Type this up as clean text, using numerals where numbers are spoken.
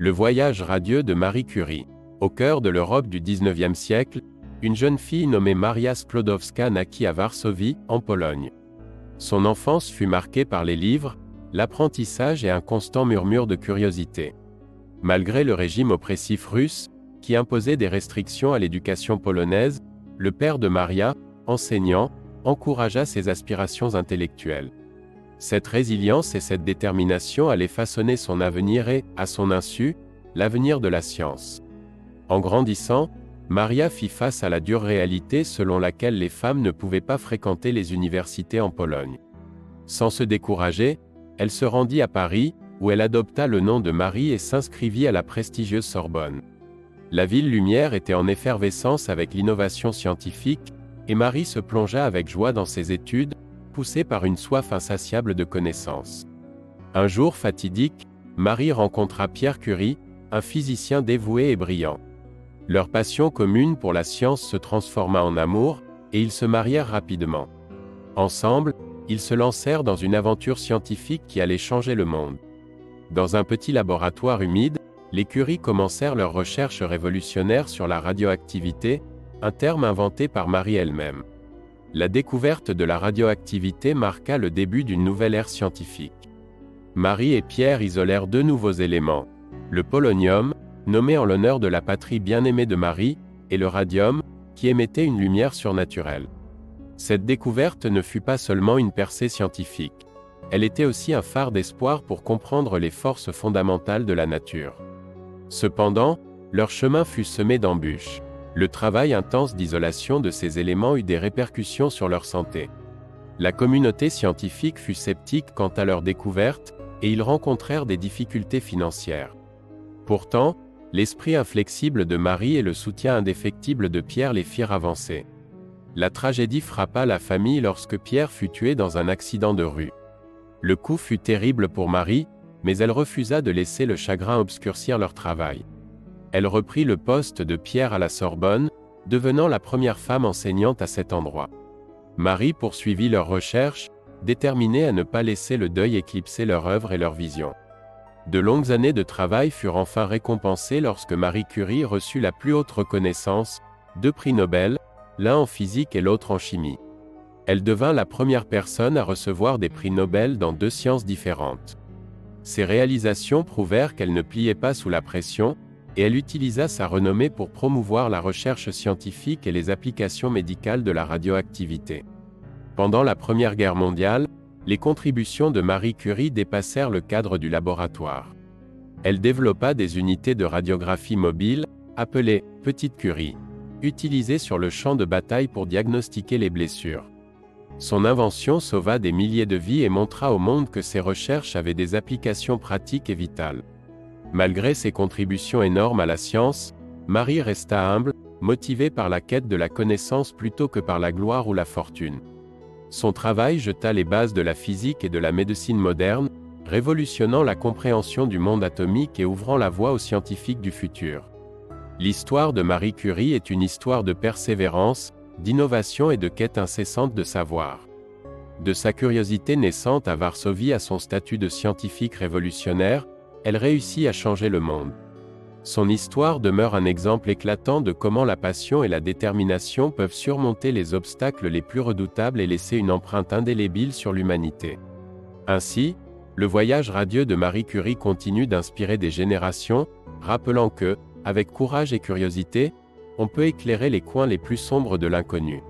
Le voyage radieux de Marie Curie. Au cœur de l'Europe du XIXe siècle, une jeune fille nommée Maria Sklodowska naquit à Varsovie, en Pologne. Son enfance fut marquée par les livres, l'apprentissage et un constant murmure de curiosité. Malgré le régime oppressif russe, qui imposait des restrictions à l'éducation polonaise, le père de Maria, enseignant, encouragea ses aspirations intellectuelles. Cette résilience et cette détermination allaient façonner son avenir et, à son insu, l'avenir de la science. En grandissant, Maria fit face à la dure réalité selon laquelle les femmes ne pouvaient pas fréquenter les universités en Pologne. Sans se décourager, elle se rendit à Paris, où elle adopta le nom de Marie et s'inscrivit à la prestigieuse Sorbonne. La ville lumière était en effervescence avec l'innovation scientifique, et Marie se plongea avec joie dans ses études, poussée par une soif insatiable de connaissances. Un jour fatidique, Marie rencontra Pierre Curie, un physicien dévoué et brillant. Leur passion commune pour la science se transforma en amour, et ils se marièrent rapidement. Ensemble, ils se lancèrent dans une aventure scientifique qui allait changer le monde. Dans un petit laboratoire humide, les Curie commencèrent leurs recherches révolutionnaires sur la radioactivité, un terme inventé par Marie elle-même. La découverte de la radioactivité marqua le début d'une nouvelle ère scientifique. Marie et Pierre isolèrent deux nouveaux éléments, le polonium, nommé en l'honneur de la patrie bien-aimée de Marie, et le radium, qui émettait une lumière surnaturelle. Cette découverte ne fut pas seulement une percée scientifique. Elle était aussi un phare d'espoir pour comprendre les forces fondamentales de la nature. Cependant, leur chemin fut semé d'embûches. Le travail intense d'isolation de ces éléments eut des répercussions sur leur santé. La communauté scientifique fut sceptique quant à leur découverte, et ils rencontrèrent des difficultés financières. Pourtant, l'esprit inflexible de Marie et le soutien indéfectible de Pierre les firent avancer. La tragédie frappa la famille lorsque Pierre fut tué dans un accident de rue. Le coup fut terrible pour Marie, mais elle refusa de laisser le chagrin obscurcir leur travail. Elle reprit le poste de Pierre à la Sorbonne, devenant la première femme enseignante à cet endroit. Marie poursuivit leurs recherches, déterminée à ne pas laisser le deuil éclipser leur œuvre et leur vision. De longues années de travail furent enfin récompensées lorsque Marie Curie reçut la plus haute reconnaissance, 2 prix Nobel, l'un en physique et l'autre en chimie. Elle devint la première personne à recevoir des prix Nobel dans 2 sciences différentes. Ses réalisations prouvèrent qu'elle ne pliait pas sous la pression, et elle utilisa sa renommée pour promouvoir la recherche scientifique et les applications médicales de la radioactivité. Pendant la Première Guerre mondiale, les contributions de Marie Curie dépassèrent le cadre du laboratoire. Elle développa des unités de radiographie mobile, appelées « Petite Curie », utilisées sur le champ de bataille pour diagnostiquer les blessures. Son invention sauva des milliers de vies et montra au monde que ses recherches avaient des applications pratiques et vitales. Malgré ses contributions énormes à la science, Marie resta humble, motivée par la quête de la connaissance plutôt que par la gloire ou la fortune. Son travail jeta les bases de la physique et de la médecine moderne, révolutionnant la compréhension du monde atomique et ouvrant la voie aux scientifiques du futur. L'histoire de Marie Curie est une histoire de persévérance, d'innovation et de quête incessante de savoir. De sa curiosité naissante à Varsovie à son statut de scientifique révolutionnaire, elle réussit à changer le monde. Son histoire demeure un exemple éclatant de comment la passion et la détermination peuvent surmonter les obstacles les plus redoutables et laisser une empreinte indélébile sur l'humanité. Ainsi, le voyage radieux de Marie Curie continue d'inspirer des générations, rappelant que, avec courage et curiosité, on peut éclairer les coins les plus sombres de l'inconnu.